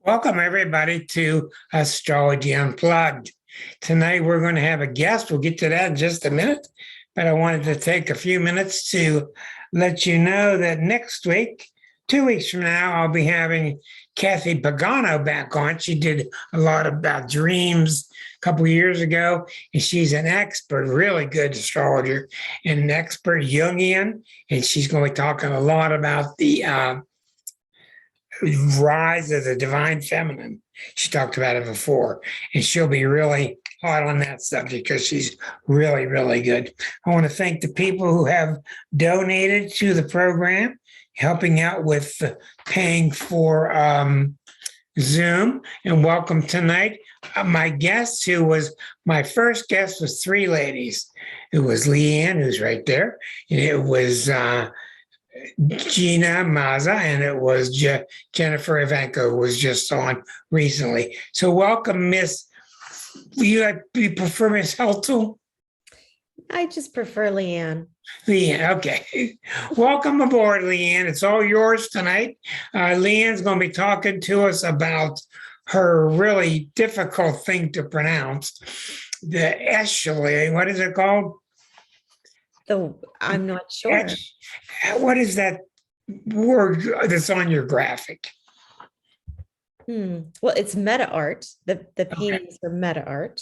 Welcome, everybody, to Astrology Unplugged. Tonight, we're going to have a guest. We'll get to that in just a minute. But I wanted to take a few minutes to let you know that next week, 2 weeks from now, I'll be having Kathy Pagano back on. She did a lot about dreams a couple of years ago, and she's an expert, really good astrologer, and an expert Jungian. And she's going to be talking a lot about the rise of the divine feminine. She talked about it before, and she'll be really hot on that subject because she's really, really good. I want to thank the people who have donated to the program, helping out with paying for Zoom. And welcome tonight. My guest, who was my first guest, was three ladies. It was Lee Ann, who's right there, and it was Gina Maza, and it was Jennifer Ivanko, who was just on recently. So welcome, Miss. You prefer Miss Heltzel? I just prefer Lee Ann. Lee Ann, okay. Welcome aboard, Lee Ann. It's all yours tonight. Lee Ann's going to be talking to us about her really difficult thing to pronounce, the Eschele. What is it called? I'm not sure. What is that word that's on your graphic? Well, it's meta art. The paintings are meta art.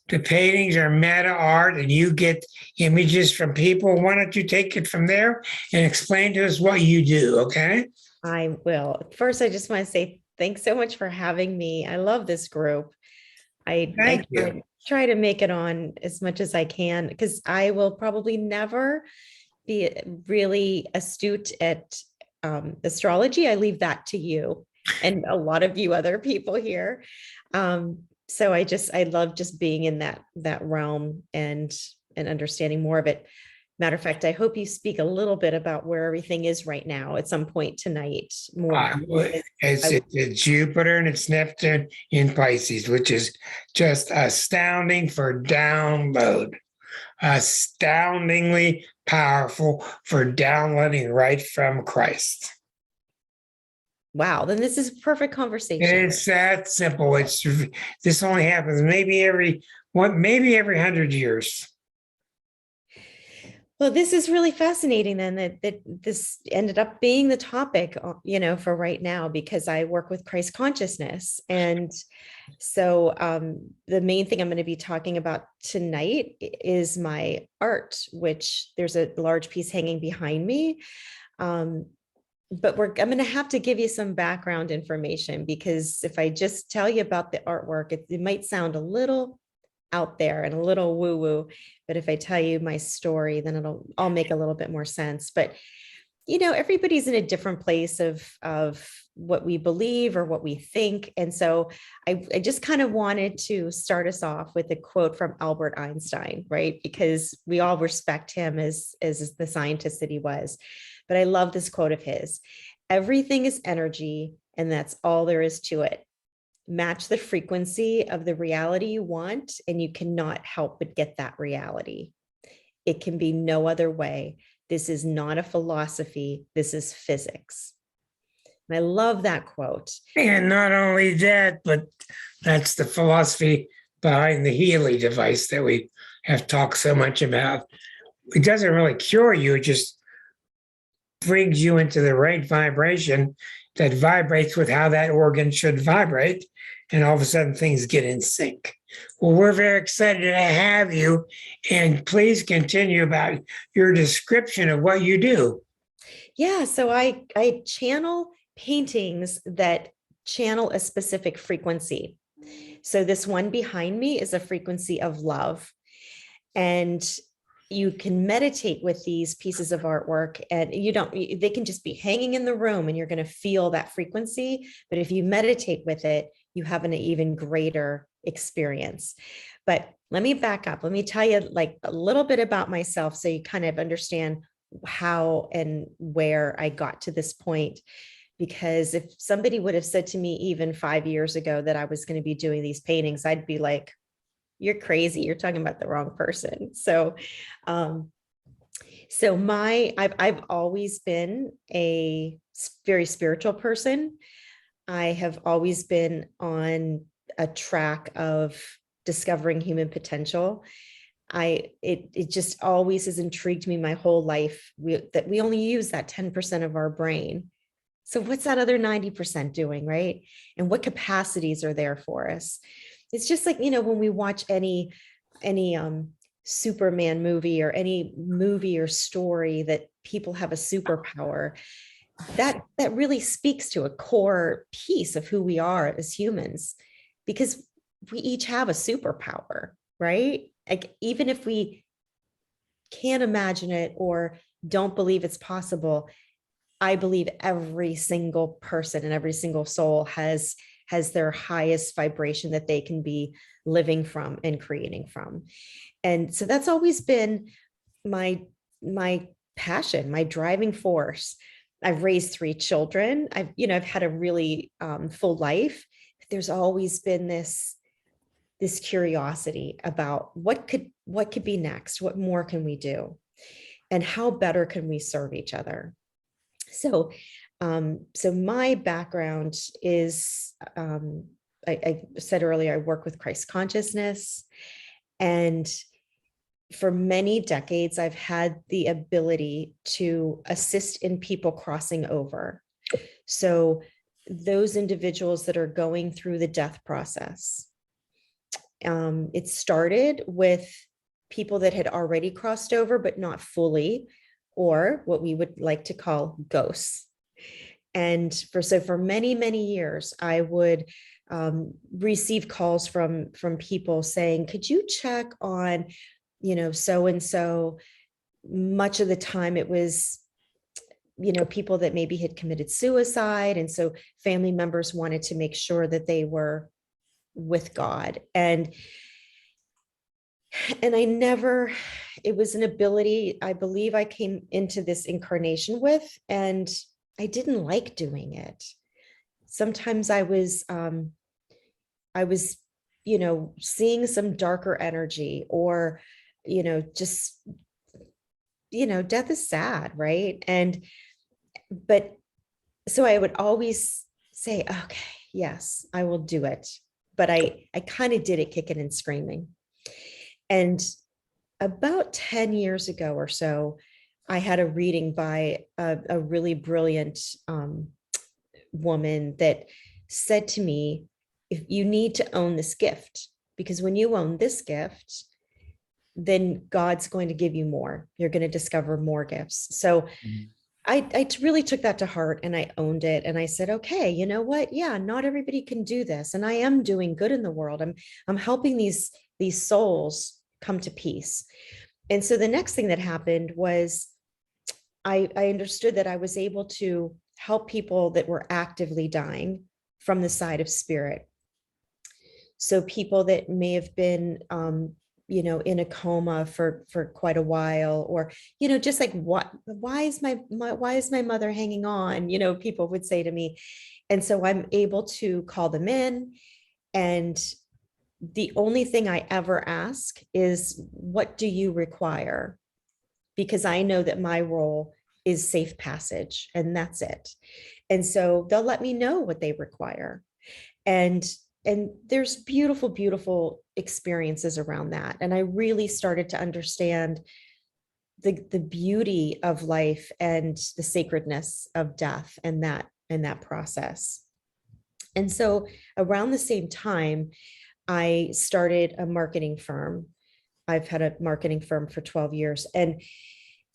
The paintings are meta art, and you get images from people. Why don't you take it from there and explain to us what you do, okay? I will. First, I just want to say thanks so much for having me. I love this group. Thank you. Try to make it on as much as I can, because I will probably never be really astute at astrology. I leave that to you and a lot of you other people here. So I love just being in that realm and understanding more of it. Matter of fact, I hope you speak a little bit about where everything is right now at some point tonight. It's Jupiter and it's Neptune in Pisces, which is just astounding for download. Astoundingly powerful for downloading right from Christ. Wow, then this is a perfect conversation. It's that simple. This only happens maybe every 100 years. Well, this is really fascinating then that this ended up being the topic, for right now, because I work with Christ consciousness. And so the main thing I'm going to be talking about tonight is my art, which there's a large piece hanging behind me. But I'm going to have to give you some background information, because if I just tell you about the artwork, it might sound a little out there and a little woo-woo, but if I tell you my story, then I'll make a little bit more sense. But everybody's in a different place of what we believe or what we think. And so I just kind of wanted to start us off with a quote from Albert Einstein, right? Because we all respect him as the scientist that he was. But I love this quote of his: "Everything is energy, and that's all there is to it. Match the frequency of the reality you want, and you cannot help but get that reality. It can be no other way. This is not a philosophy. This is physics." And I love that quote. And not only that, but that's the philosophy behind the Healy device that we have talked so much about. It doesn't really cure you, it just brings you into the right vibration that vibrates with how that organ should vibrate. And all of a sudden things get in sync. Well, we're very excited to have you. And please continue about your description of what you do. Yeah, so I channel paintings that channel a specific frequency. So this one behind me is a frequency of love. And you can meditate with these pieces of artwork, and they can just be hanging in the room and you're going to feel that frequency. But if you meditate with it, you have an even greater experience. But let me back up. Let me tell you like a little bit about myself, so you kind of understand how and where I got to this point. Because if somebody would have said to me even 5 years ago that I was going to be doing these paintings, I'd be like, "You're crazy. You're talking about the wrong person." So, I've always been a very spiritual person. I have always been on a track of discovering human potential. It just always has intrigued me my whole life that we only use that 10% of our brain. So what's that other 90% doing, right? And what capacities are there for us? It's just like, when we watch any Superman movie or any movie or story that people have a superpower, that really speaks to a core piece of who we are as humans, because we each have a superpower, right? Like, even if we can't imagine it or don't believe it's possible, I believe every single person and every single soul has their highest vibration that they can be living from and creating from. And so that's always been my passion, my driving force. I've raised 3 children. I've had a really full life. There's always been this curiosity about what could be next, what more can we do, and how better can we serve each other. So my background is, I said earlier, I work with Christ consciousness, and for many decades, I've had the ability to assist in people crossing over. So those individuals that are going through the death process, it started with people that had already crossed over, but not fully, or what we would like to call ghosts. And for many, many years, I would receive calls from people saying, could you check on, so and so. Much of the time it was, people that maybe had committed suicide. And so family members wanted to make sure that they were with God. And it was an ability I believe I came into this incarnation with, and I didn't like doing it. Sometimes I was, seeing some darker energy, or, just, death is sad, right? But so I would always say, okay, yes, I will do it. But I kind of did it kicking and screaming. And about 10 years ago or so, I had a reading by a really brilliant woman that said to me, if you need to own this gift, because when you own this gift, then God's going to give you more. You're going to discover more gifts. So I really took that to heart, and I owned it. And I said, okay, you know what? Yeah, not everybody can do this. And I am doing good in the world. I'm helping these souls come to peace. And so the next thing that happened was I understood that I was able to help people that were actively dying from the side of spirit. So people that may have been, in a coma for quite a while, or, just like, why is my mother hanging on? People would say to me. And so I'm able to call them in. And the only thing I ever ask is, what do you require? Because I know that my role is safe passage, and that's it. And so they'll let me know what they require. And there's beautiful, beautiful experiences around that. And I really started to understand the beauty of life and the sacredness of death, and that process. And so around the same time, I started a marketing firm. I've had a marketing firm for 12 years. And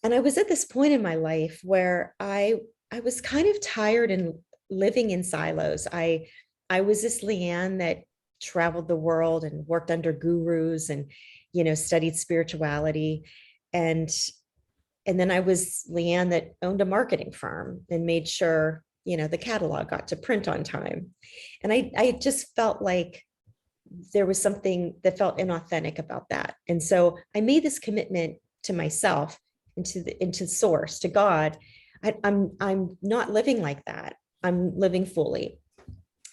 I was at this point in my life where I was kind of tired and living in silos. I was this Lee Ann that traveled the world and worked under gurus and, studied spirituality. And then I was Lee Ann that owned a marketing firm and made sure, the catalog got to print on time. And I just felt like there was something that felt inauthentic about that. And so I made this commitment to myself and into source, to God. I'm not living like that. I'm living fully.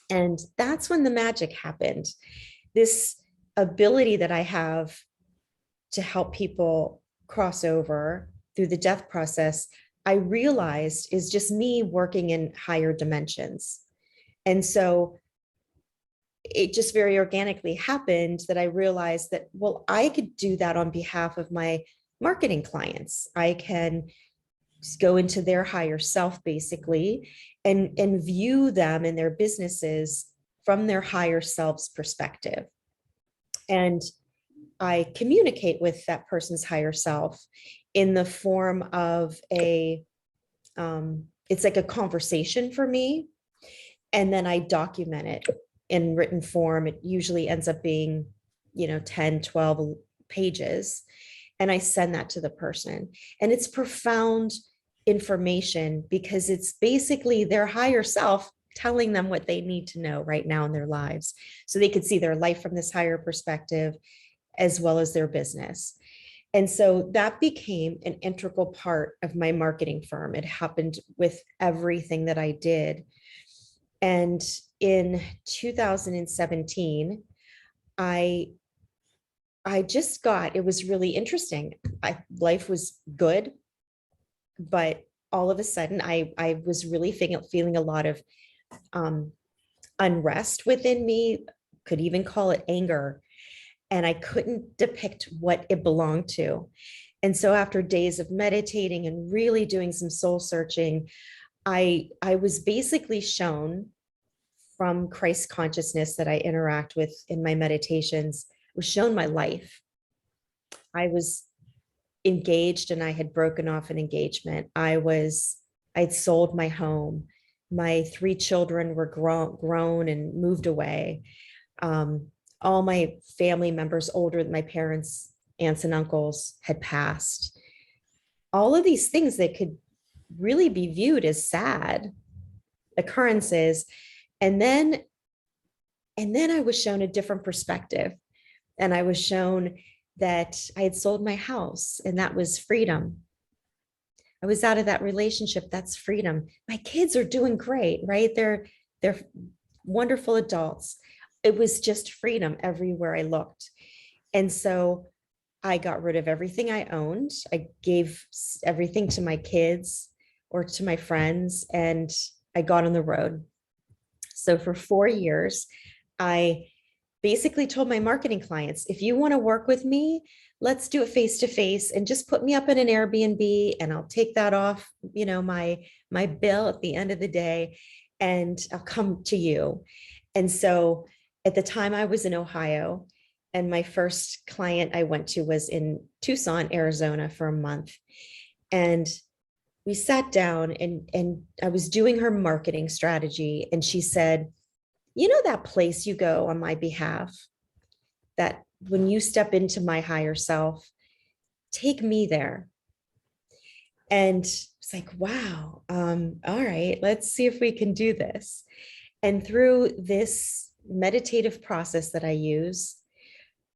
And that's when the magic happened. This ability that I have to help people cross over through the death process, I realized is just me working in higher dimensions. And so it just very organically happened that I realized that, well, I could do that on behalf of my marketing clients. I can go into their higher self basically and view them and their businesses from their higher self's perspective. And I communicate with that person's higher self in the form of it's like a conversation for me. And then I document it in written form. It usually ends up being, 10, 12 pages. And I send that to the person. And it's profound information because it's basically their higher self telling them what they need to know right now in their lives. So they could see their life from this higher perspective, as well as their business. And so that became an integral part of my marketing firm. It happened with everything that I did. And in 2017, I just it was really interesting. Life was good, but all of a sudden I was really feeling a lot of unrest within me, could even call it anger. And I couldn't depict what it belonged to. And so after days of meditating and really doing some soul searching, I was basically shown from Christ consciousness that I interact with in my meditations, was shown my life. I was engaged and I had broken off an engagement. I'd sold my home. My 3 children were grown and moved away. All my family members older than my parents, aunts and uncles, had passed. All of these things that could really be viewed as sad occurrences. And then I was shown a different perspective. And I was shown that I had sold my house, and that was freedom. I was out of that relationship. That's freedom. My kids are doing great, right? They're wonderful adults. It was just freedom everywhere I looked. And so I got rid of everything I owned. I gave everything to my kids or to my friends, and I got on the road. So for 4 years, I basically told my marketing clients, if you want to work with me, let's do it face to face and just put me up in an Airbnb and I'll take that off, my bill at the end of the day, and I'll come to you. And so at the time I was in Ohio, and my first client I went to was in Tucson, Arizona for a month. And we sat down and I was doing her marketing strategy. And she said, that place you go on my behalf, that when you step into my higher self, take me there. And it's like, wow, all right, let's see if we can do this. And through this meditative process that I use,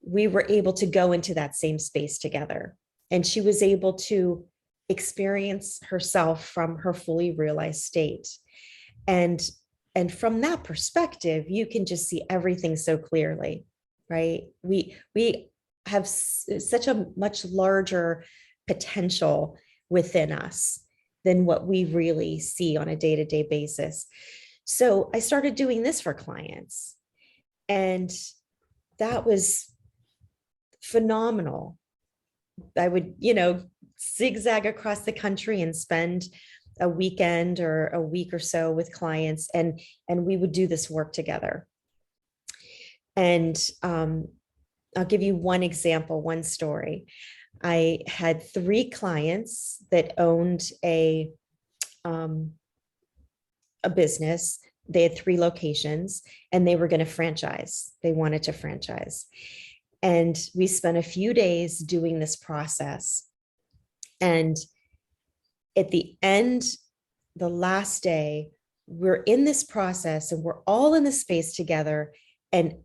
we were able to go into that same space together. And she was able to experience herself from her fully realized state. And from that perspective, you can just see everything so clearly, right? We have such a much larger potential within us than what we really see on a day-to-day basis. So I started doing this for clients, and that was phenomenal. I would, zigzag across the country and spend a weekend or a week or so with clients, and we would do this work together. And I'll give you one example, one story. I had 3 clients that owned a business. They had 3 locations, and they were going to franchise. They wanted to franchise. And we spent a few days doing this process. And at the end, the last day, we're in this process and we're all in this space together, and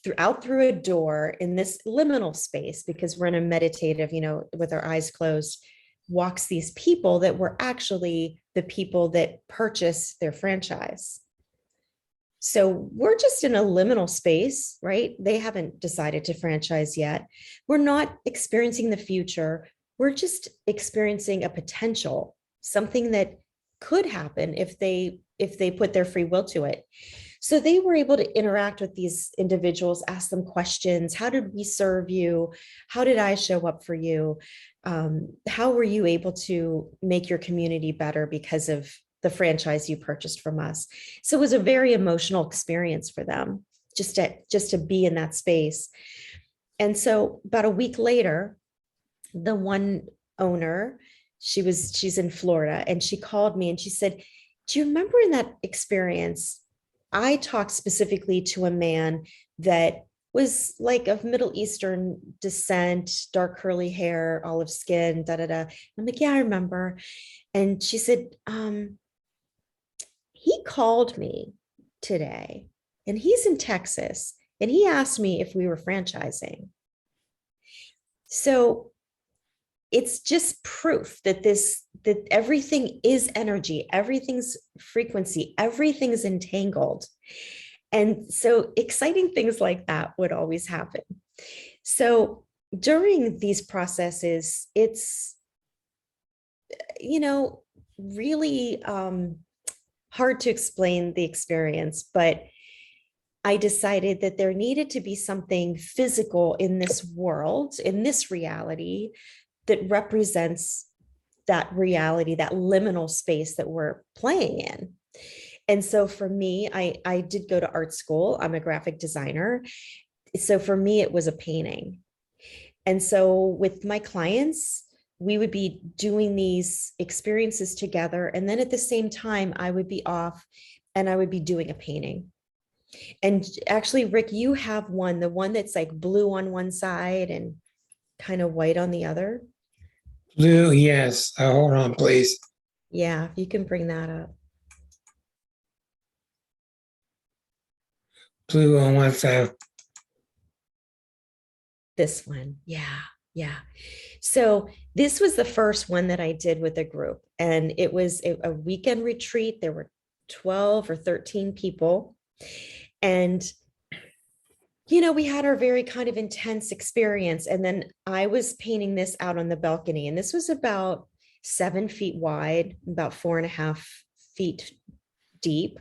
through a door in this liminal space, because we're in a meditative, with our eyes closed, walks these people that were actually the people that purchased their franchise. So we're just in a liminal space, right? They haven't decided to franchise yet. We're not experiencing the future. We're just experiencing a potential, something that could happen if they if they put their free will to it. So they were able to interact with these individuals, ask them questions. How did we serve you? How did I show up for you? How were you able to make your community better because of the franchise you purchased from us? So it was a very emotional experience for them just to be in that space. And so about a week later, the one owner, she's in Florida, and she called me and she said, do you remember in that experience, I talked specifically to a man that was like of Middle Eastern descent, dark curly hair, olive skin, da da da. I'm like, yeah, I remember. And she said, he called me today and he's in Texas and he asked me if we were franchising. So it's just proof that that everything is energy, everything's frequency, everything's entangled. And so exciting things like that would always happen. So during these processes, it's, really hard to explain the experience, but I decided that there needed to be something physical in this world, in this reality, that represents that reality, that liminal space that we're playing in. And so for me, I did go to art school. I'm a graphic designer. So for me, it was a painting. And so with my clients, we would be doing these experiences together. And then at the same time, I would be off and I would be doing a painting. And actually, Rick, you have the one that's like blue on one side and kind of white on the other. Blue, yes. Hold on, please. Yeah, if you can bring that up. Blue on one side. This one. Yeah. So this was the first one that I did with a group, and it was a weekend retreat. There were 12 or 13 people. And, we had our very kind of intense experience. And then I was painting this out on the balcony, and this was about 7 feet wide, about 4.5 feet deep.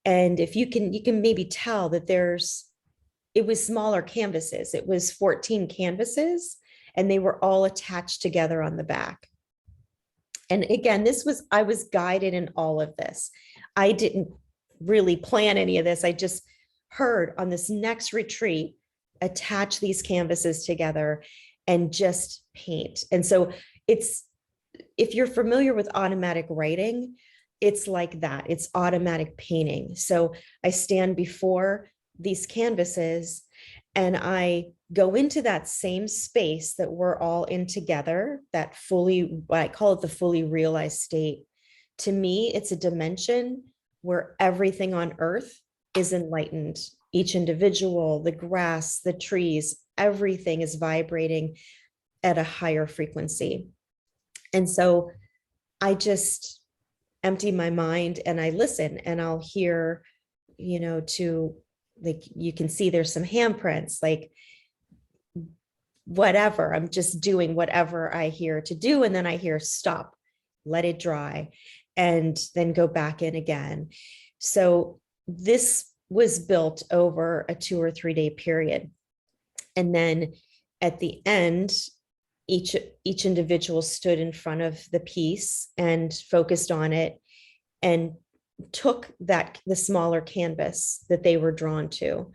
And if you can maybe tell that it was smaller canvases. It was 14 canvases, and they were all attached together on the back. And again, I was guided in all of this. I didn't really plan any of this. I just heard on this next retreat, attach these canvases together and just paint. And so if you're familiar with automatic writing, it's like that. It's automatic painting. So I stand before these canvases and I go into that same space that we're all in together, that I call it the fully realized state. To me, it's a dimension where everything on earth is enlightened. Each individual, the grass, the trees, everything is vibrating at a higher frequency. And so I just empty my mind and I listen, and I'll hear, to, like, you can see there's some handprints, like whatever, I'm just doing whatever I hear to do. And then I hear stop, let it dry, and then go back in again. So this was built over a 2 or 3 day period. And then at the end, each individual stood in front of the piece and focused on it and took the smaller canvas that they were drawn to,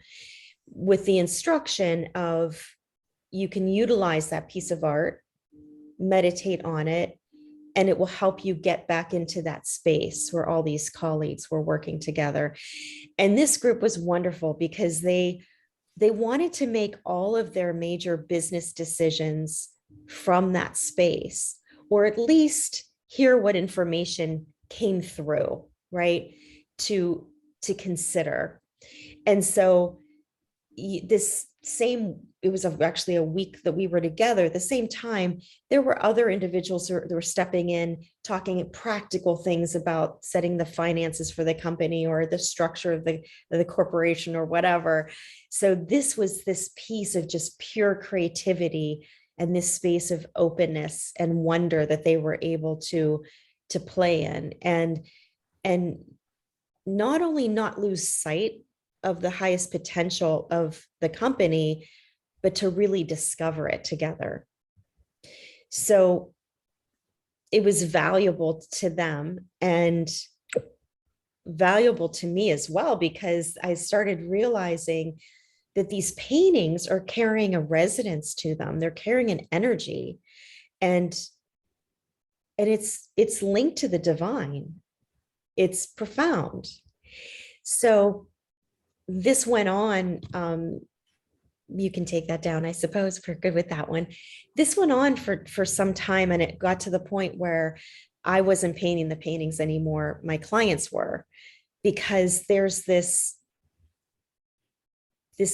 with the instruction of, you can utilize that piece of art, meditate on it, and it will help you get back into that space where all these colleagues were working together. And this group was wonderful because they wanted to make all of their major business decisions from that space, or at least hear what information came through, right? To consider. And so it was actually a week that we were together. At the same time, there were other individuals that were stepping in, talking practical things about setting the finances for the company or the structure of the corporation or whatever. So this was this piece of just pure creativity and this space of openness and wonder that they were able to play in. And not only not lose sight of the highest potential of the company, but to really discover it together. So it was valuable to them and valuable to me as well, because I started realizing that these paintings are carrying a resonance to them. They're carrying an energy, and it's linked to the divine. It's profound. So this went on. You can take that down, I suppose, if we're good with that one. This went on for some time, and it got to the point where I wasn't painting the paintings anymore. My clients were, because there's this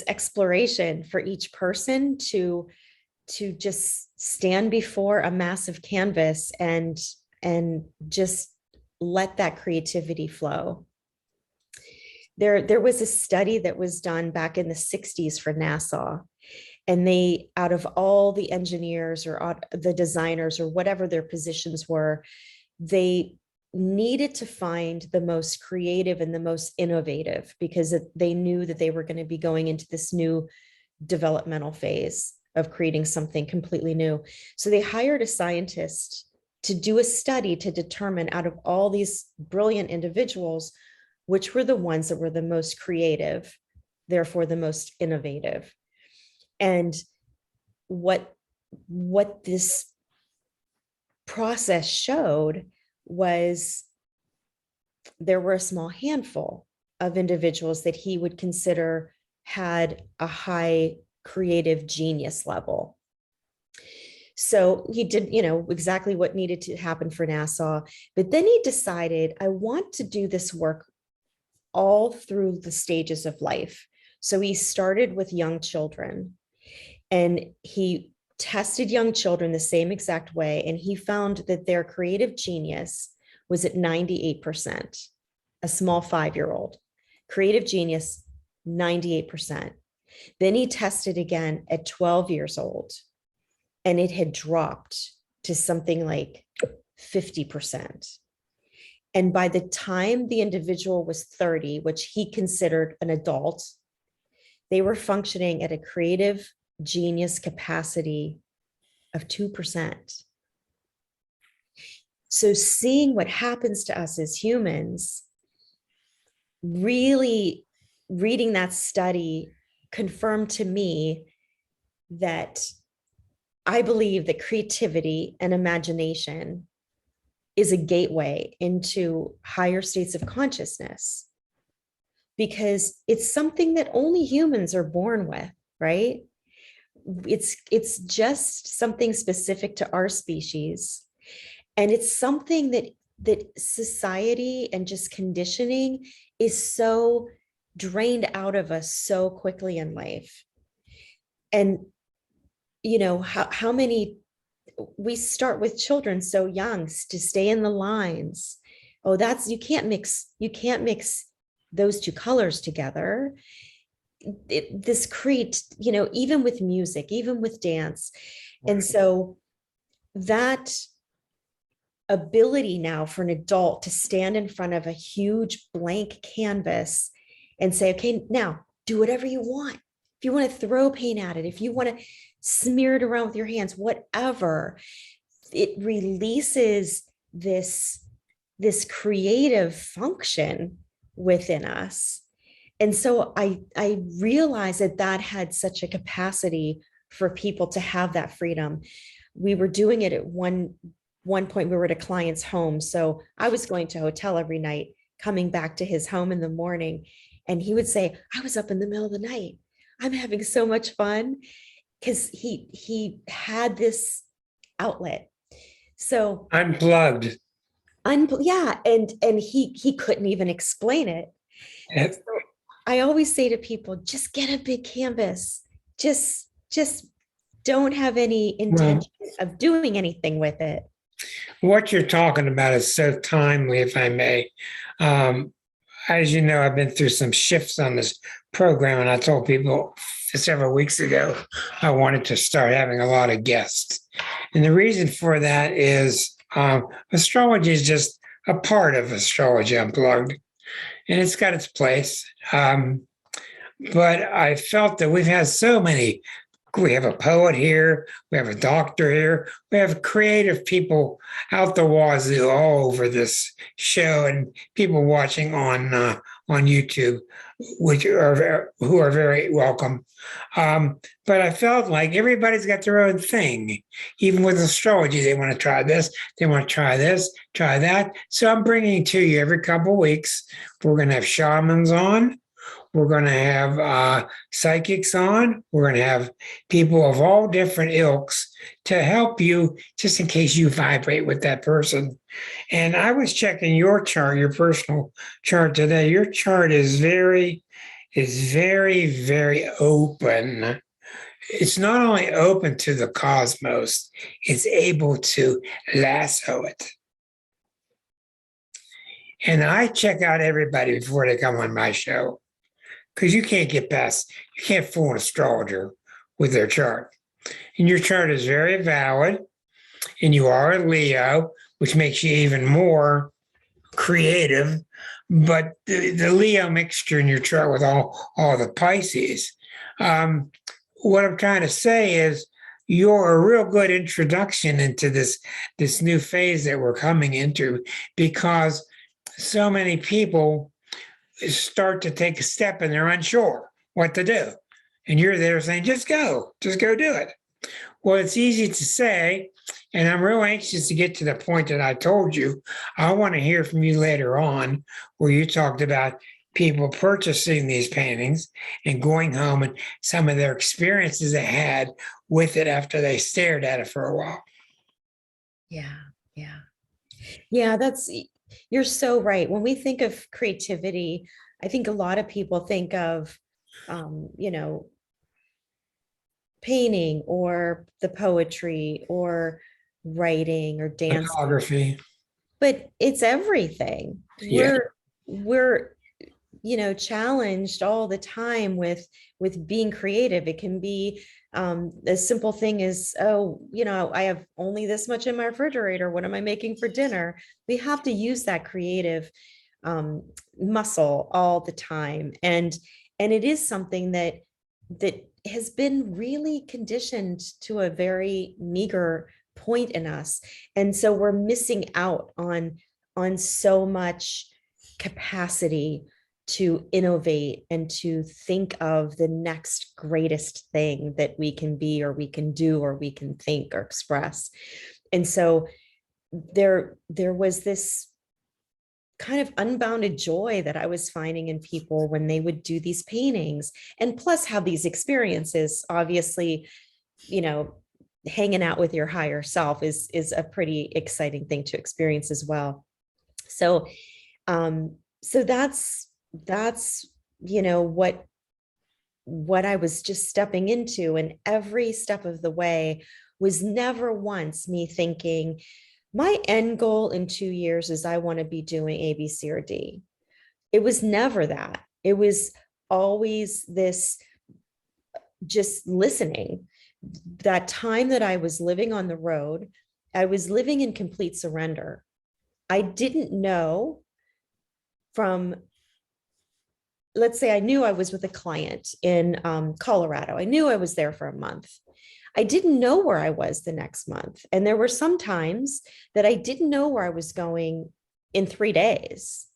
exploration for each person to just stand before a massive canvas and just let that creativity flow. There was a study that was done back in the 60s for NASA, and they, out of all the engineers or the designers or whatever their positions were, they needed to find the most creative and the most innovative, because they knew that they were going to be going into this new developmental phase of creating something completely new. So they hired a scientist to do a study to determine, out of all these brilliant individuals, which were the ones that were the most creative, therefore the most innovative. And what this process showed was there were a small handful of individuals that he would consider had a high creative genius level. So he did, exactly what needed to happen for NASA. But then he decided, I want to do this work all through the stages of life. So he started with young children, and he tested young children the same exact way. And he found that their creative genius was at 98%, a small 5-year-old. Creative genius, 98%. Then he tested again at 12 years old, and it had dropped to something like 50%. And by the time the individual was 30, which he considered an adult, they were functioning at a creative genius capacity of 2%. So seeing what happens to us as humans, really reading that study confirmed to me that I believe that creativity and imagination is a gateway into higher states of consciousness, because it's something that only humans are born with, right? It's just something specific to our species. And it's something that society and just conditioning is so drained out of us so quickly in life. And how many, we start with children so young to stay in the lines. Oh, you can't mix those two colors together. This creates, even with music, even with dance. Right. And so that ability now for an adult to stand in front of a huge blank canvas and say, okay, now do whatever you want. If you want to throw paint at it, if you want to smear it around with your hands, whatever, it releases this creative function within us. And so I realized that had such a capacity for people to have that freedom. We were doing it at one point. We were at a client's home. So I was going to a hotel every night, coming back to his home in the morning. And he would say, I was up in the middle of the night. I'm having so much fun, because he had this outlet. So unplugged. Yeah. And he couldn't even explain it. So I always say to people, just get a big canvas. Just don't have any intention of doing anything with it. What you're talking about is so timely, if I may. As you know, I've been through some shifts on this program, and I told people several weeks ago I wanted to start having a lot of guests. And the reason for that is astrology is just a part of Astrology Unplugged. and it's got its place. But I felt that we've had so many. We have a poet here, we have a doctor here, we have creative people out the wazoo all over this show, and people watching on YouTube, who are very welcome. But I felt like everybody's got their own thing. Even with astrology, they want to try this, they want to try this, try that. So I'm bringing to you every couple of weeks. We're going to have shamans on. We're going to have psychics on. We're going to have people of all different ilks to help you, just in case you vibrate with that person. And I was checking your chart, your personal chart today. Your chart is very, very open. It's not only open to the cosmos, it's able to lasso it. And I check out everybody before they come on my show, because you can't fool an astrologer with their chart. And your chart is very valid, and you are a Leo, which makes you even more creative. But the Leo mixture in your chart with all the Pisces, what I'm trying to say is you're a real good introduction into this new phase that we're coming into, because so many people start to take a step and they're unsure what to do. And you're there saying, just go do it. Well, it's easy to say, and I'm real anxious to get to the point that I told you. I want to hear from you later on, where you talked about people purchasing these paintings and going home and some of their experiences they had with it after they stared at it for a while. Yeah, you're so right. When we think of creativity, I think a lot of people think of, painting or the poetry or writing or dancing, Photography. but it's everything. Yeah. We're challenged all the time with being creative. It can be a simple thing as, I have only this much in my refrigerator. What am I making for dinner? We have to use that creative muscle all the time. And it is something that has been really conditioned to a very meager point in us. And so we're missing out on so much capacity to innovate and to think of the next greatest thing that we can be, or we can do, or we can think or express. And so there was this kind of unbounded joy that I was finding in people when they would do these paintings, and plus have these experiences. Obviously, hanging out with your higher self is a pretty exciting thing to experience as well. So that's what I was just stepping into, and every step of the way was never once me thinking, my end goal in 2 years is I want to be doing A, B, C, or D. It was never that. It was always this just listening. That time that I was living on the road, I was living in complete surrender. I didn't know from, let's say I knew I was with a client in Colorado. I knew I was there for a month. I didn't know where I was the next month. And there were some times that I didn't know where I was going in 3 days.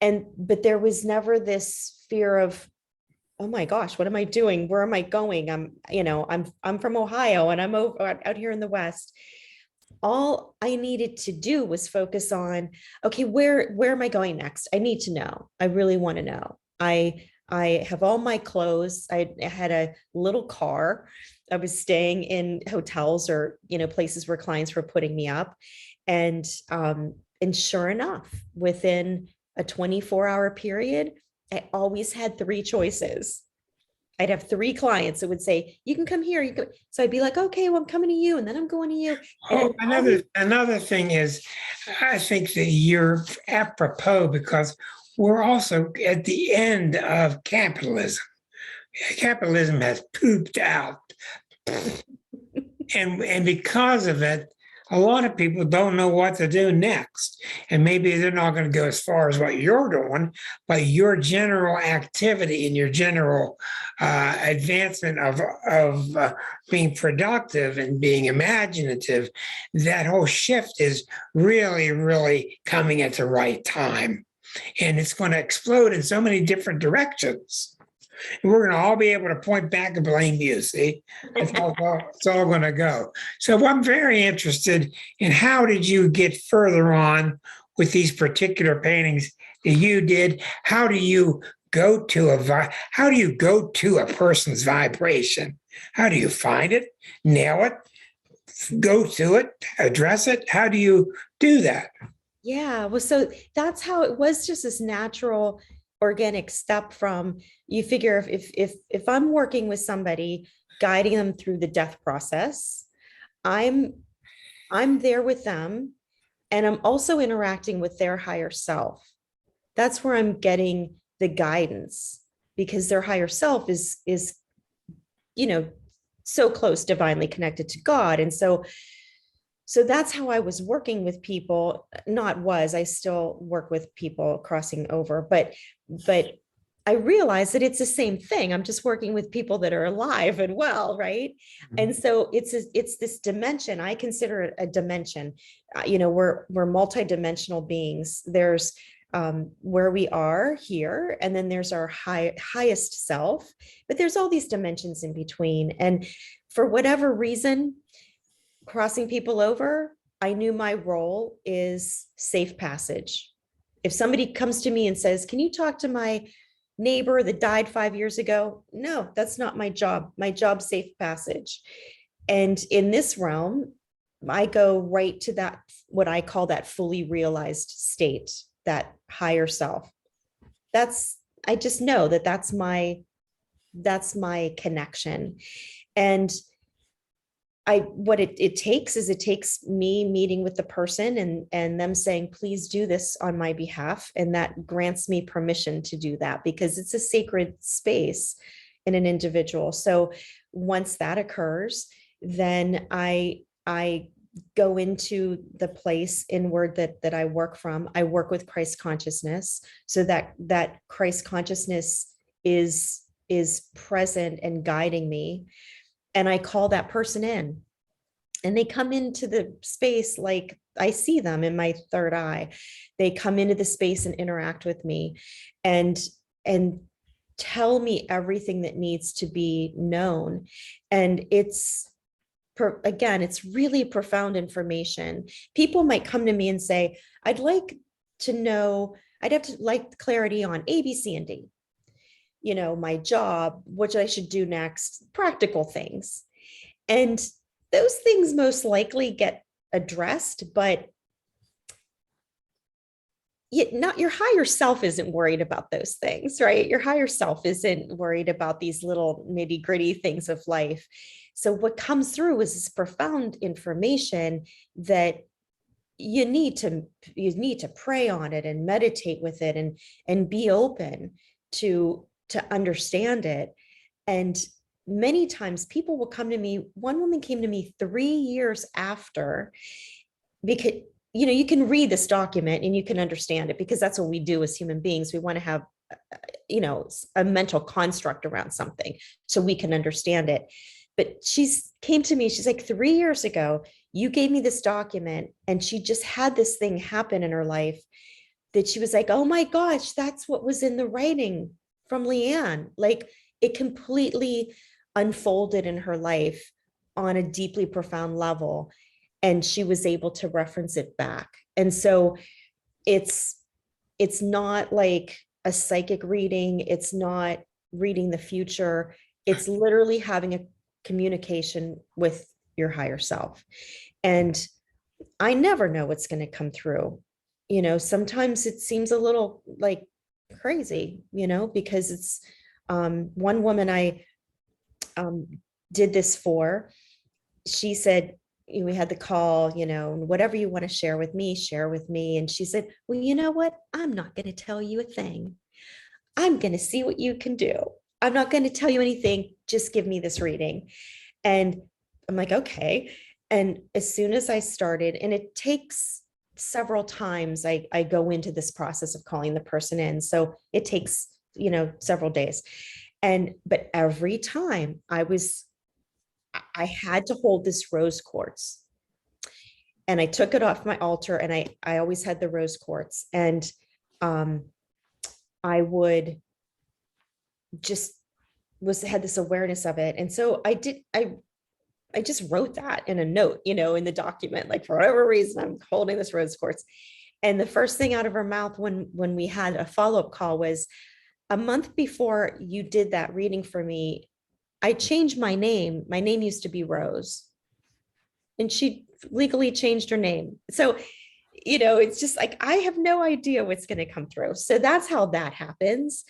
But there was never this fear of, oh my gosh, what am I doing? Where am I going? I'm from Ohio, and I'm out here in the West. All I needed to do was focus on, okay, where am I going next? I need to know. I really want to know. I have all my clothes. I had a little car. I was staying in hotels or, places where clients were putting me up. And sure enough, within a 24-hour period, I always had 3 choices. I'd have 3 clients that would say, you can come here. So I'd be like, okay, well, I'm coming to you. And then I'm going to you. Oh, another thing is, I think that you're apropos, because we're also at the end of capitalism. Capitalism has pooped out. And because of it, a lot of people don't know what to do next. And maybe they're not going to go as far as what you're doing, but your general activity and your general advancement of being productive and being imaginative, that whole shift is really, really coming at the right time. And it's going to explode in so many different directions. And we're going to all be able to point back and blame you. See, it's all going to go. So I'm very interested in how did you get further on with these particular paintings that you did? How do you go to a person's vibration? How do you find it, nail it, go to it, address it? How do you do that? Yeah, well, so that's how it was, just this natural organic step from, you figure if I'm working with somebody, guiding them through the death process, I'm there with them, and I'm also interacting with their higher self. That's where I'm getting the guidance, because their higher self is so close, divinely connected to God. And so that's how I was working with people. I still work with people crossing over, but I realized that it's the same thing. I'm just working with people that are alive and well, right? Mm-hmm. And so it's this dimension. I consider it a dimension. We're multidimensional beings. There's where we are here, and then there's our highest self, but there's all these dimensions in between. And for whatever reason, crossing people over, I knew my role is safe passage. If somebody comes to me and says, can you talk to my neighbor that died 5 years ago? No, that's not my job. My job's safe passage. And in this realm, I go right to that, what I call that fully realized state, that higher self. I just know that that's my connection. And what it takes me meeting with the person and them saying, please do this on my behalf. And that grants me permission to do that, because it's a sacred space in an individual. So once that occurs, then I go into the place inward that I work from. I work with Christ consciousness, so that Christ consciousness is present and guiding me. And I call that person in, and they come into the space like I see them in my third eye. They come into the space and interact with me and tell me everything that needs to be known. And it's really profound information. People might come to me and say, I'd like to know, I'd have to like clarity on A, B, C, and D. My job, what I should do next, practical things. And those things most likely get addressed, but not your higher self isn't worried about those things, right? Your higher self isn't worried about these little nitty gritty things of life. So what comes through is this profound information that you need to pray on it and meditate with it and be open to understand it. And many times people will come to me. One woman came to me 3 years after, because you can read this document and you can understand it, because that's what we do as human beings. We want to have a mental construct around something so we can understand it. But came to me, she's like, 3 years ago, you gave me this document, and she just had this thing happen in her life that she was like, oh my gosh, that's what was in the writing from Lee Ann. Like, it completely unfolded in her life on a deeply profound level, and she was able to reference it back. And so it's not like a psychic reading. It's not reading the future. It's literally having a communication with your higher self. And I never know what's going to come through. Sometimes it seems a little like crazy, because it's one woman I did this for. She said, we had the call, whatever you want to share with me, share with me. And she said, well, you know what? I'm not going to tell you a thing. I'm going to see what you can do. I'm not going to tell you anything. Just give me this reading. And I'm like, okay. And as soon as I started, and it takes several times, I go into this process of calling the person in. So it takes, several days. But every time I had to hold this rose quartz, and I took it off my altar, and I always had the rose quartz, and I would just had this awareness of it. And so I just wrote that in a note, in the document, like for whatever reason, I'm holding this rose quartz. And the first thing out of her mouth when we had a follow-up call was, a month before you did that reading for me, I changed my name. My name used to be Rose. And she legally changed her name. So, it's just like, I have no idea what's going to come through. So that's how that happens.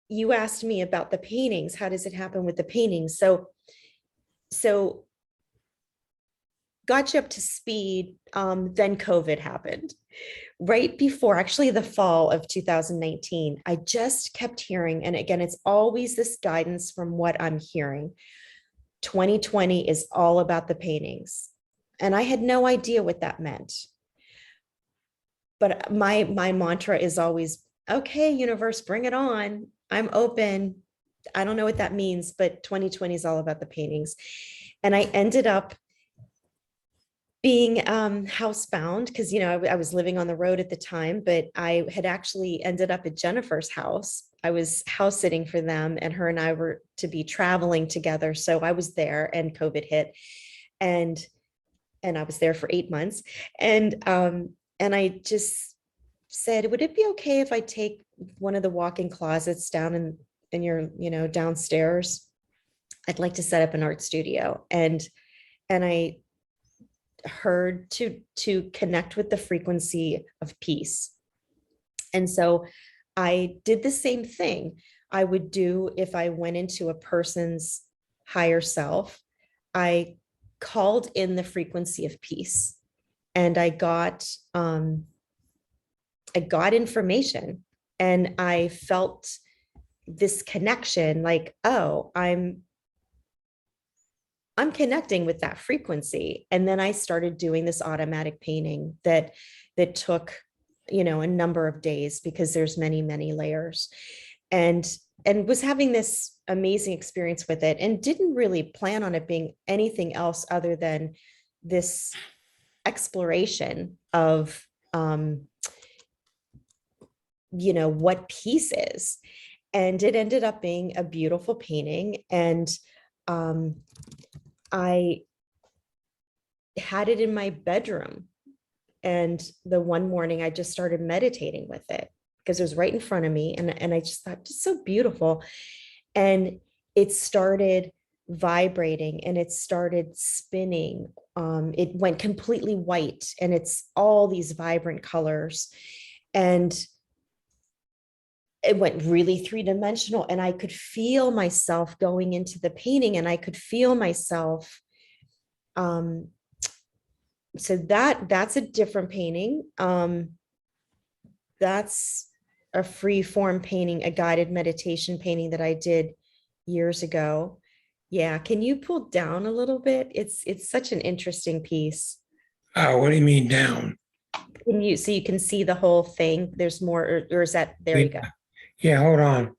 You asked me about the paintings. How does it happen with the paintings? So got you up to speed. Then COVID happened. Right before, actually the fall of 2019, I just kept hearing, and again, it's always this guidance from what I'm hearing. 2020 is all about the paintings. And I had no idea what that meant. But my mantra is always, okay, universe, bring it on. I'm open. I don't know what that means, but 2020 is all about the paintings. And I ended up being housebound because, I was living on the road at the time, but I had actually ended up at Jennifer's house. I was house sitting for them, and her and I were to be traveling together. So I was there, and COVID hit, and I was there for 8 months. And I just said, would it be okay if I take one of the walk-in closets down in your, downstairs? I'd like to set up an art studio. And I heard to connect with the frequency of peace. And so I did the same thing I would do if I went into a person's higher self. I called in the frequency of peace, and I got information, and I felt this connection, like, oh, I'm connecting with that frequency. And then I started doing this automatic painting that took, a number of days, because there's many, many layers, and was having this amazing experience with it, and didn't really plan on it being anything else other than this exploration of, what peace is. And it ended up being a beautiful painting. And I had it in my bedroom. And the one morning I just started meditating with it because it was right in front of me. And I just thought, it's so beautiful. And it started vibrating, and it started spinning. It went completely white, and it's all these vibrant colors. And it went really three-dimensional, and I could feel myself going into the painting, and I could feel myself. So that's a different painting. That's a free form painting, a guided meditation painting that I did years ago. Yeah. Can you pull down a little bit? It's such an interesting piece. Oh, what do you mean down? So you can see the whole thing. There's more, or is that, there you go. Yeah, hold on.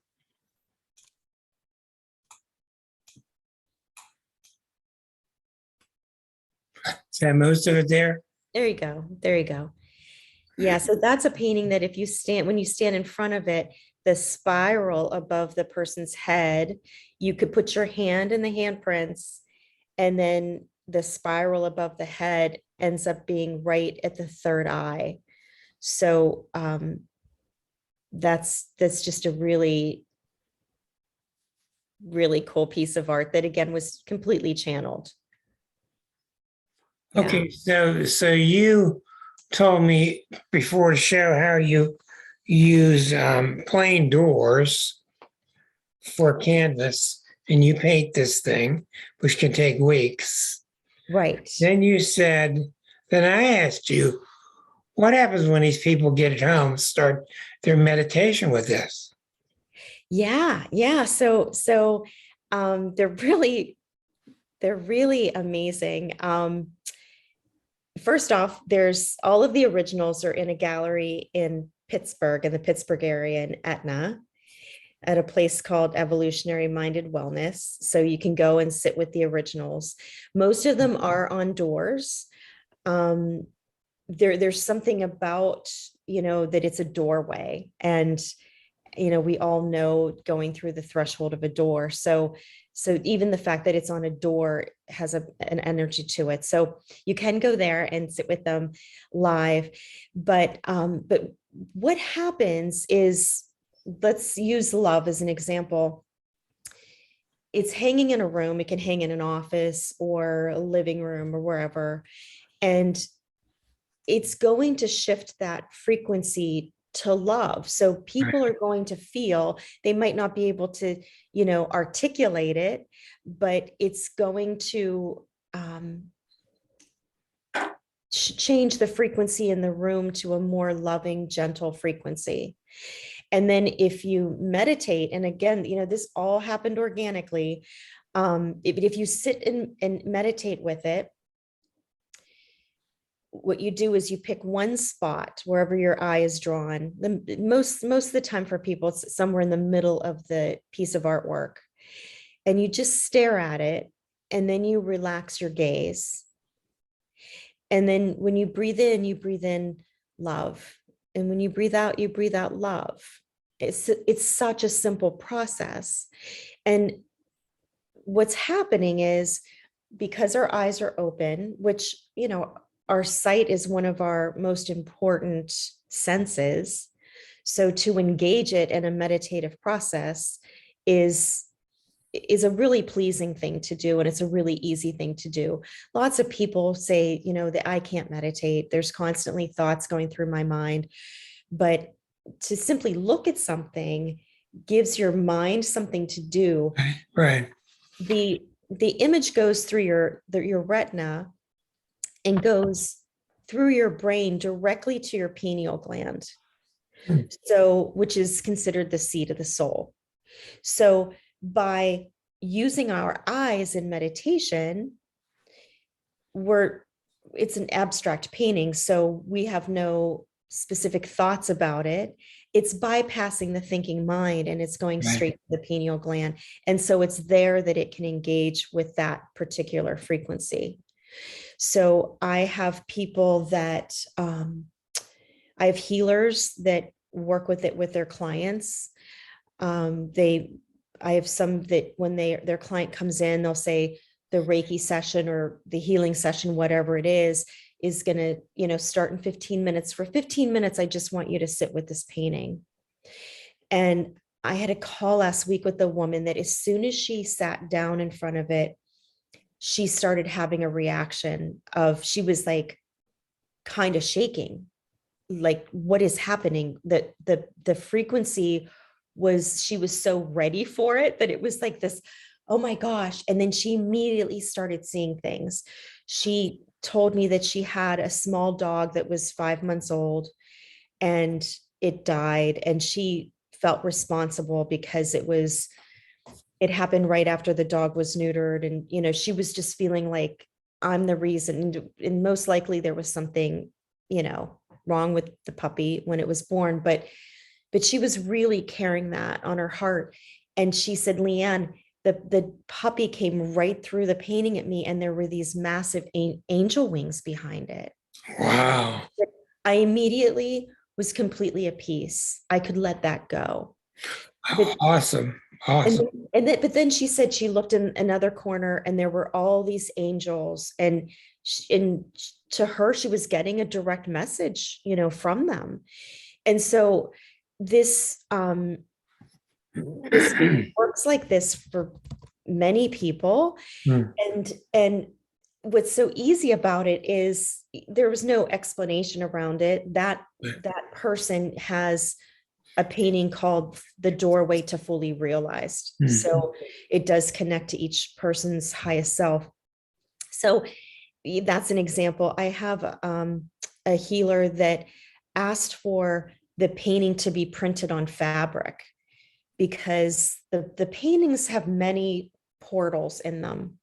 Is that most of it there? There you go. There you go. Yeah. So that's a painting that when you stand in front of it, the spiral above the person's head, you could put your hand in the handprints, and then the spiral above the head ends up being right at the third eye. So that's just a really, really cool piece of art that, again, was completely channeled. Yeah. Okay, so you told me before the show how you use plain doors for canvas, and you paint this thing, which can take weeks. Right. Then I asked you, what happens when these people get at home and start their meditation with this? Yeah. So they're really They're really amazing. First off, there's all of the originals are in a gallery in Pittsburgh, in the Pittsburgh area in Etna, at a place called Evolutionary Minded Wellness. So you can go and sit with the originals. Most of them are on doors. There's something about, that it's a doorway, and we all know going through the threshold of a door. So even the fact that it's on a door has an energy to it. So you can go there and sit with them live. But what happens is, let's use love as an example. It's hanging in a room. It can hang in an office or a living room or wherever. And it's going to shift that frequency to love. So people are going to feel, they might not be able to, articulate it, but it's going to change the frequency in the room to a more loving, gentle frequency. And then if you meditate, and again, this all happened organically. If you sit and meditate with it, what you do is you pick one spot wherever your eye is drawn. Most of the time for people, it's somewhere in the middle of the piece of artwork. And you just stare at it, and then you relax your gaze. And then when you breathe in love. And when you breathe out love. It's such a simple process. And what's happening is, because our eyes are open, which, our sight is one of our most important senses. So to engage it in a meditative process is a really pleasing thing to do. And it's a really easy thing to do. Lots of people say, that I can't meditate. There's constantly thoughts going through my mind. But to simply look at something gives your mind something to do. Right. The image goes through your retina and goes through your brain directly to your pineal gland. So, which is considered the seat of the soul. So by using our eyes in meditation, it's an abstract painting. So we have no specific thoughts about it. It's bypassing the thinking mind, and it's going straight to the pineal gland. And so it's there that it can engage with that particular frequency. So I have people that, I have healers that work with it with their clients. I have some that when their client comes in, they'll say the Reiki session or the healing session, whatever it is going to, start in 15 minutes. For 15 minutes, I just want you to sit with this painting. And I had a call last week with a woman that as soon as she sat down in front of it, she started having a reaction she was like kind of shaking, like, what is happening? The frequency she was so ready for it that it was like this, oh my gosh. And then she immediately started seeing things. She told me that she had a small dog that was 5 months old and it died, and she felt responsible because it happened right after the dog was neutered. And, she was just feeling like, I'm the reason. And most likely there was something, wrong with the puppy when it was born, but she was really carrying that on her heart. And she said, Lee Ann, the puppy came right through the painting at me, and there were these massive angel wings behind it. Wow. I immediately was completely at peace. I could let that go. Awesome. But then she said she looked in another corner, and there were all these angels, and to her, she was getting a direct message, from them. And so this works like this for many people. And what's so easy about it is there was no explanation around it. That person has a painting called The Doorway to Fully Realized. So it does connect to each person's highest self. So that's an example. I have a healer that asked for the painting to be printed on fabric because the paintings have many portals in them.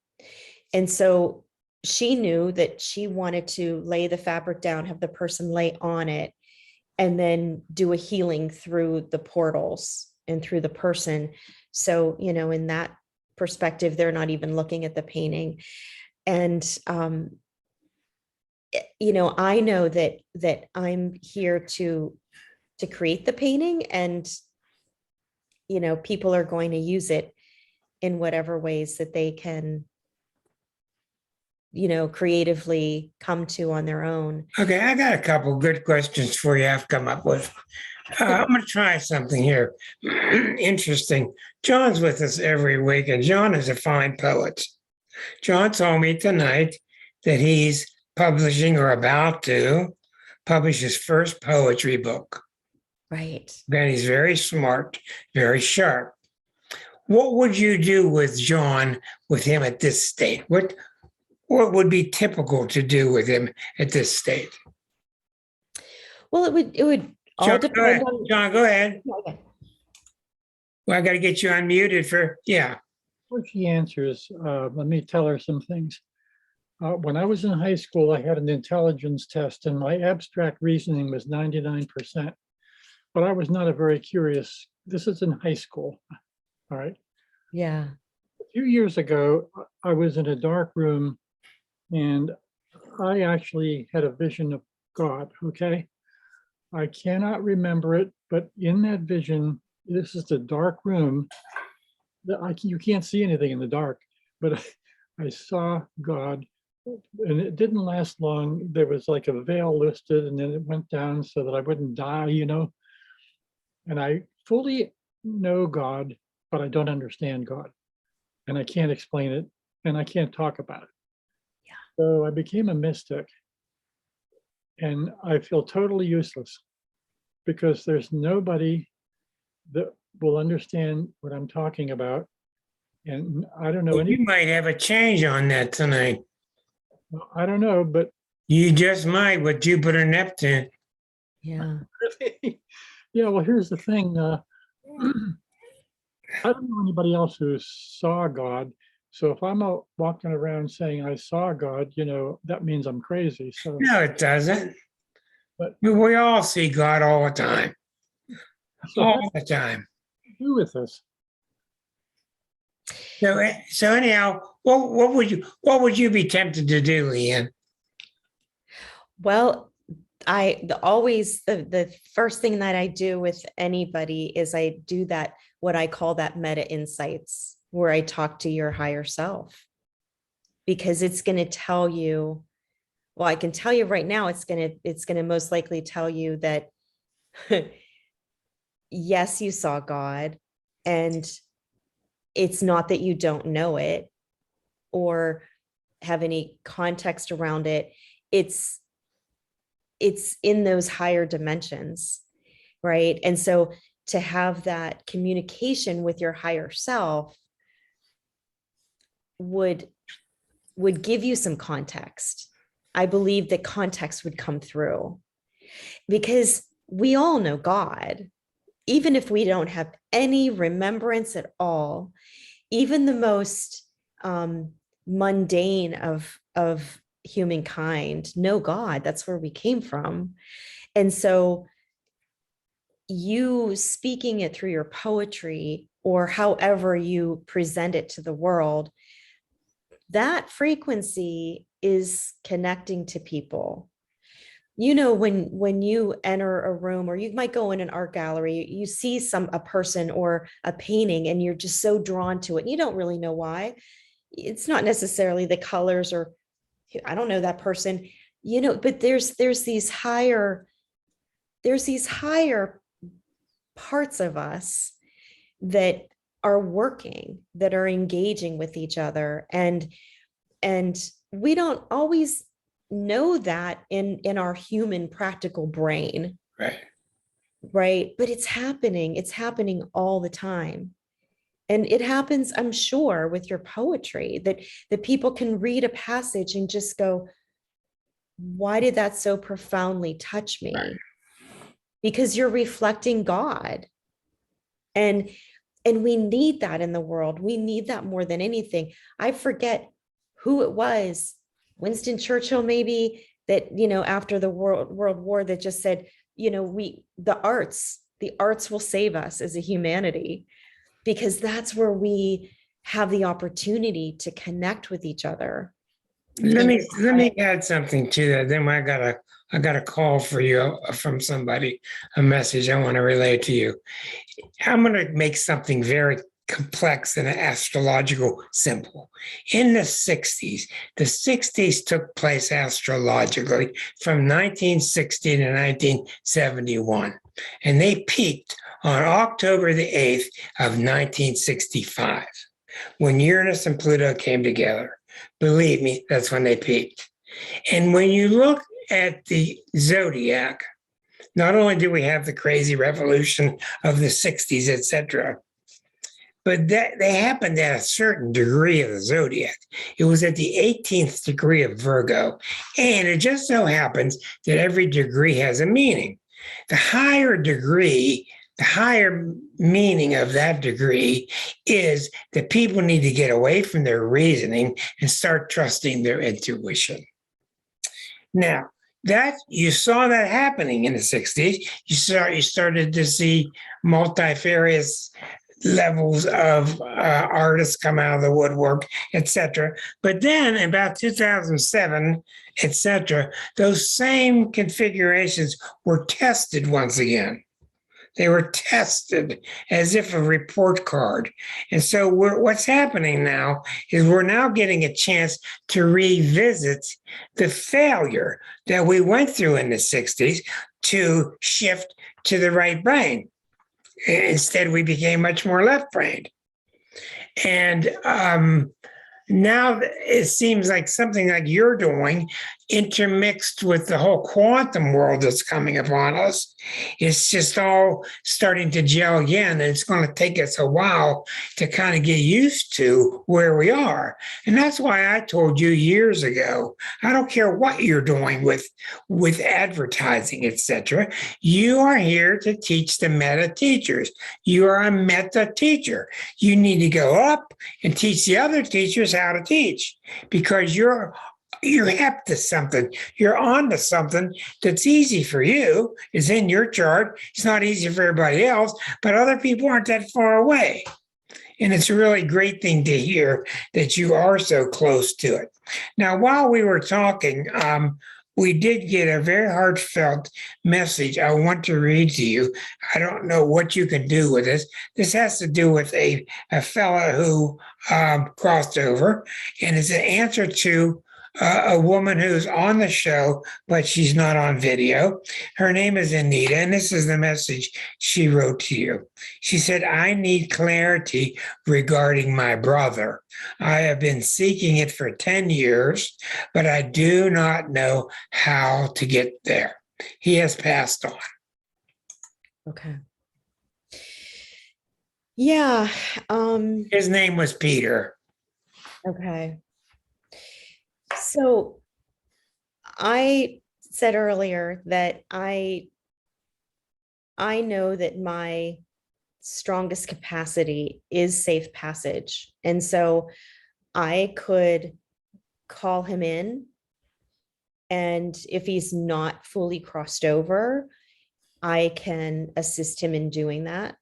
And so she knew that she wanted to lay the fabric down, have the person lay on it, and then do a healing through the portals and through the person. So, in that perspective, they're not even looking at the painting. And, I know that I'm here to create the painting, and, people are going to use it in whatever ways that they can, creatively come to on their own. Okay, I got a couple good questions for you I've come up with. I'm going to try something here. Interesting. John's with us every week, and John is a fine poet. John told me tonight that he's publishing or about to publish his first poetry book. Right. And he's very smart, very sharp. What would you do with John, with him at this state? What would be typical to do with him at this state? Well, it would all John, go depend ahead. on. John, go ahead. Okay. Well, I got to get you unmuted for, yeah. Before she answers, let me tell her some things. When I was in high school, I had an intelligence test and my abstract reasoning was 99%, but I was not a very curious, this is in high school, all right? Yeah. A few years ago, I was in a dark room and I actually had a vision of God, okay? I cannot remember it, but in that vision, this is the dark room. You can't see anything in the dark, but I saw God, and it didn't last long. There was like a veil lifted and then it went down so that I wouldn't die, and I fully know God, but I don't understand God, and I can't explain it, and I can't talk about it. Yeah. So I became a mystic, and I feel totally useless because there's nobody that will understand what I'm talking about. And I don't know You any, might have a change on that tonight. I don't know, but You just might with Jupiter Neptune. Yeah. yeah, well, here's the thing. I don't know anybody else who saw God. So if I'm out walking around saying I saw God, that means I'm crazy. So, No, it doesn't. but We all see God all the time. so how All the time. do you do with this? So anyhow, what would you be tempted to do, Lee Ann? Well, always the first thing that I do with anybody is I do that, what I call that meta insights, where I talk to your higher self, because it's going to tell you, well, I can tell you right now, it's going to most likely tell you that yes, you saw God, and it's not that you don't know it or have any context around it. It's in those higher dimensions, right? And so to have that communication with your higher self would give you some context. I believe that context would come through, because we all know God, even if we don't have any remembrance at all. Even the most mundane of humankind know God. That's where we came from. And so you speaking it through your poetry or however you present it to the world, that frequency is connecting to people. When you enter a room, or you might go in an art gallery, you see a person or a painting and you're just so drawn to it. And you don't really know why. It's not necessarily the colors, or I don't know that person, but there's these higher parts of us that are working, that are engaging with each other. And we don't always know that in our human practical brain. Right. But it's happening all the time. And it happens, I'm sure, with your poetry, that people can read a passage and just go, why did that so profoundly touch me? Right. Because you're reflecting God. And we need that in the world. We need that more than anything. I forget who it was, Winston Churchill, maybe, that, after the World War, that just said, the arts will save us as a humanity, because that's where we have the opportunity to connect with each other. Let me add something to that. Then I got a call for you from somebody, a message I want to relay to you. I'm going to make something very complex and astrological simple. In the 60s took place astrologically from 1960 to 1971, and they peaked on October the 8th of 1965, when Uranus and Pluto came together. Believe me, that's when they peaked. And when you look at the zodiac, not only do we have the crazy revolution of the 60s, etc., but that they happened at a certain degree of the zodiac. It was at the 18th degree of Virgo. And it just so happens that every degree has a meaning. The higher degree, the higher meaning of that degree is that people need to get away from their reasoning and start trusting their intuition. Now, that you saw that happening in the 60s. You started to see multifarious levels of artists come out of the woodwork, etc. But then in about 2007, etc., those same configurations were tested once again. They were tested as if a report card. And so what's happening now is we're now getting a chance to revisit the failure that we went through in the 60s to shift to the right brain. Instead, we became much more left-brained. And now it seems like something like you're doing, intermixed with the whole quantum world that's coming upon us, it's just all starting to gel again. And it's going to take us a while to kind of get used to where we are. And that's why I told you years ago, I don't care what you're doing with advertising, etc. You are here to teach the meta teachers. You are a meta teacher. You need to go up and teach the other teachers how to teach, because you're hip to something. You're on to something that's easy for you. It's in your chart. It's not easy for everybody else, but other people aren't that far away. And it's a really great thing to hear that you are so close to it. Now, while we were talking, we did get a very heartfelt message I want to read to you. I don't know what you can do with this. This has to do with a fella who crossed over, and it's an answer to a woman who's on the show, but she's not on video. Her name is Anita, and this is the message she wrote to you. She said, I need clarity regarding my brother. I have been seeking it for 10 years, but I do not know how to get there. He has passed on. Okay. Yeah. His name was Peter. Okay. So I said earlier that I know that my strongest capacity is safe passage. And so I could call him in, and if he's not fully crossed over, I can assist him in doing that.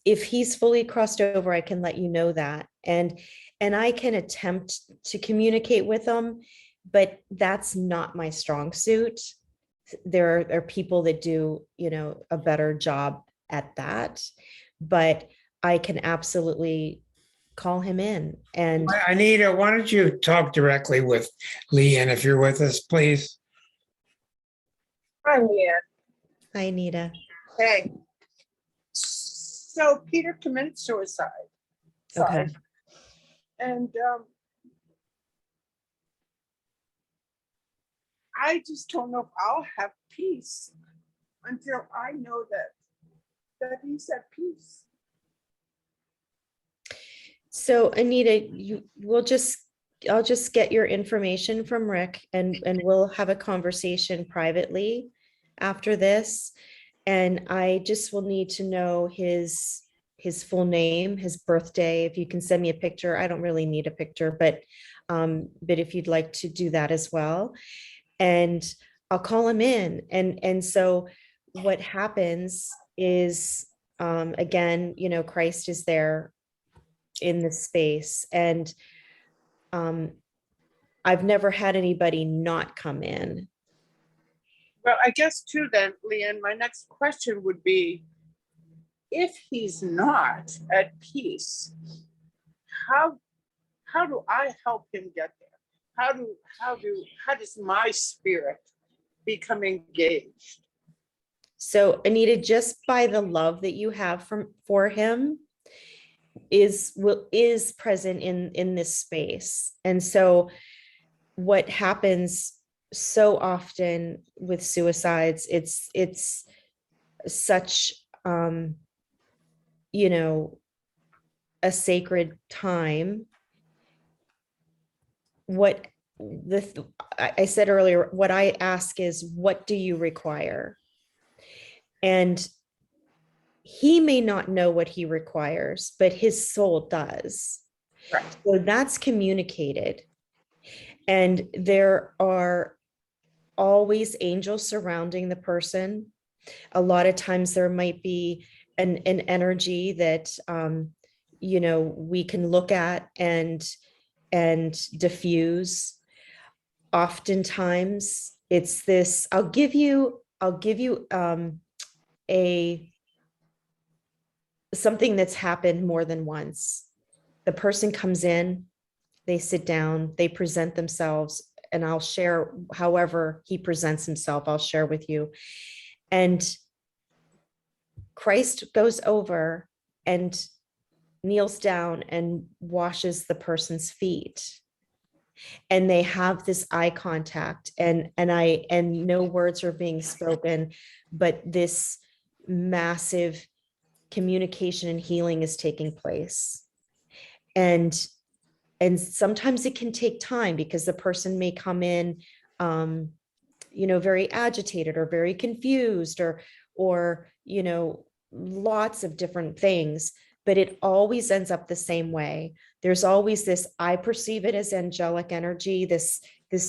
If he's fully crossed over, I can let you know that. And I can attempt to communicate with them, but that's not my strong suit. There are people that do, a better job at that, but I can absolutely call him in. And Anita, why don't you talk directly with Lee Ann if you're with us, please? Hi, Lee Ann. hi, Anita. Hey. So Peter committed suicide. Okay. And I just don't know if I'll have peace until I know that he's at peace. So Anita, I'll just get your information from Rick, and we'll have a conversation privately after this. And I just will need to know his his full name, his birthday. If you can send me a picture, I don't really need a picture, but if you'd like to do that as well, and I'll call him in. And so what happens is, again, you know, Christ is there in the space, and I've never had anybody not come in. Well, I guess too then, Leanne, my next question would be, if he's not at peace, how do I help him get there? How does my spirit become engaged? So Anita, just by the love that you have for him is present in this space. And so what happens so often with suicides, it's such you know, a sacred time. What I said earlier, what I ask is, what do you require? And he may not know what he requires, but his soul does. Right. So that's communicated. And there are always angels surrounding the person. A lot of times there might be an energy that, you know, we can look at and diffuse. Oftentimes it's this, I'll give you something that's happened more than once. The person comes in, they sit down, they present themselves, and I'll share however he presents himself, I'll share with you. And Christ goes over and kneels down and washes the person's feet. And they have this eye contact, and no words are being spoken, but this massive communication and healing is taking place. And sometimes it can take time, because the person may come in, you know, very agitated or very confused, or, you know, lots of different things, but it always ends up the same way. There's always this, I perceive it as angelic energy, this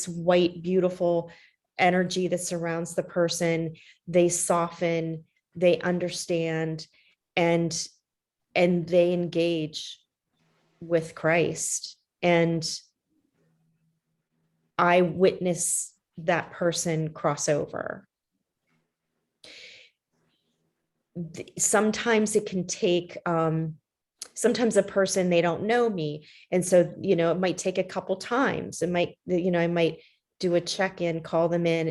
white, beautiful energy that surrounds the person. They soften, they understand, and they engage with Christ. And I witness that person cross over. Sometimes it can take, sometimes a person, they don't know me. And so, you know, it might take a couple times. It might, you know, I might do a check-in, call them in,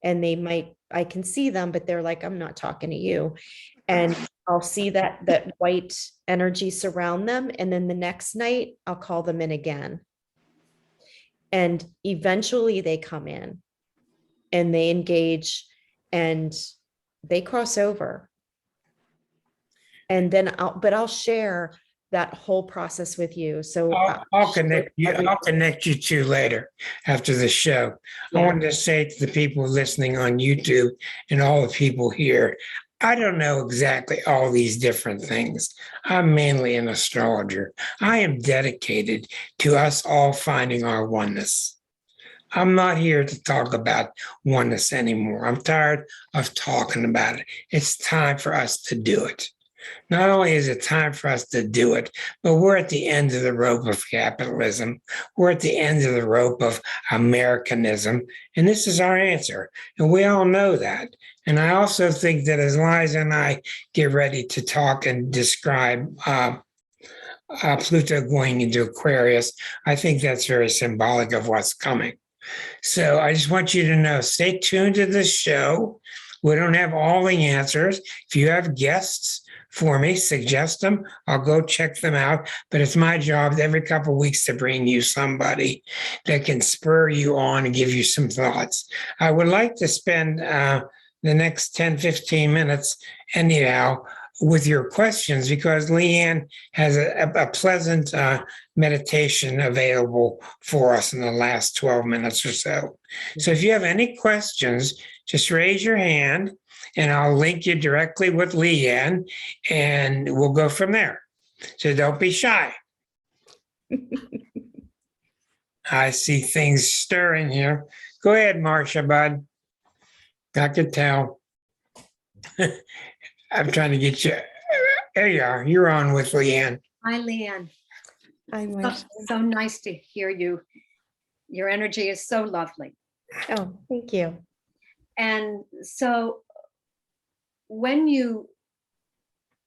and they might, I can see them, but they're like, I'm not talking to you. And I'll see that white energy surround them. And then the next night I'll call them in again. And eventually they come in and they engage and they cross over. And then I'll share that whole process with you. So I'll connect you two later after the show. Yeah. I wanted to say to the people listening on YouTube and all the people here, I don't know exactly all these different things. I'm mainly an astrologer. I am dedicated to us all finding our oneness. I'm not here to talk about oneness anymore. I'm tired of talking about it. It's time for us to do it. Not only is it time for us to do it, but we're at the end of the rope of capitalism. We're at the end of the rope of Americanism. And this is our answer. And we all know that. And I also think that as Liza and I get ready to talk and describe Pluto going into Aquarius, I think that's very symbolic of what's coming. So I just want you to know, stay tuned to this show. We don't have all the answers. If you have guests for me, suggest them. I'll go check them out. But it's my job every couple of weeks to bring you somebody that can spur you on and give you some thoughts. I would like to spend the next 10, 15 minutes anyhow with your questions because Lee Ann has a pleasant meditation available for us in the last 12 minutes or so. So if you have any questions, just raise your hand and I'll link you directly with Lee Ann and we'll go from there. So don't be shy. I see things stirring here. Go ahead, Marcia, bud. I could tell. I'm trying to get you. There you are. You're on with Leanne. Hi, Leanne. I'm So, Marcia. so nice to hear you. Your energy is so lovely. Oh, thank you. And so when you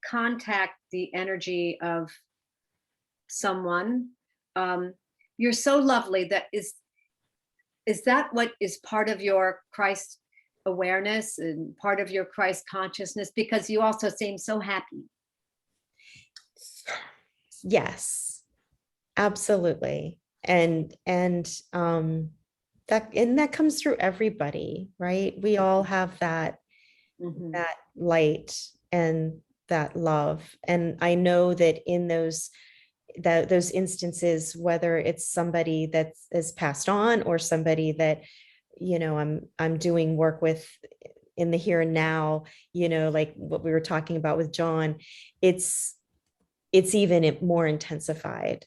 contact the energy of someone, you're so lovely. Is that what is part of your Christ awareness and part of your Christ consciousness? Because you also seem so happy. Yes, absolutely. And that comes through everybody, right? We all have that Mhm. that light and that love. And I know that in those instances, whether it's somebody that has passed on or somebody that, I'm doing work with in the here and now, like what we were talking about with John, it's even more intensified.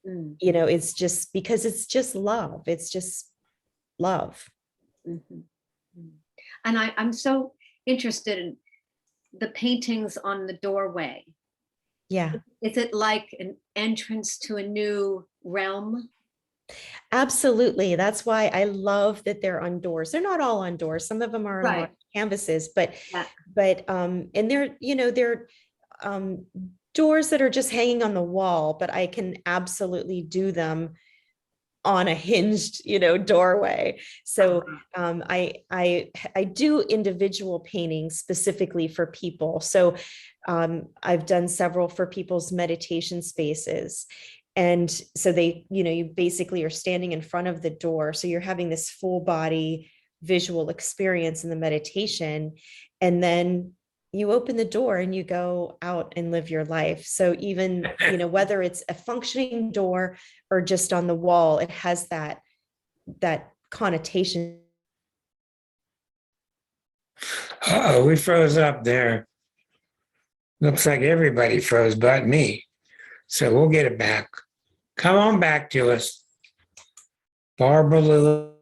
Mm. It's just because it's just love. It's just love. Mhm. Mm. And I'm so interested in the paintings on the doorway. Yeah, Is it like an entrance to a new realm? absolutely. That's why I love that they're on doors. They're not all on doors. Some of them are on Right. canvases, but Yeah. and they're doors that are just hanging on the wall, but I can absolutely do them on a hinged, doorway. So I do individual paintings specifically for people. So I've done several for people's meditation spaces. And so you basically are standing in front of the door. So you're having this full body visual experience in the meditation. And then you open the door and you go out and live your life. So even, whether it's a functioning door or just on the wall, it has that connotation. Uh-oh, we froze up there. Looks like everybody froze but me. So we'll get it back. Come on back to us. Barbara Lou.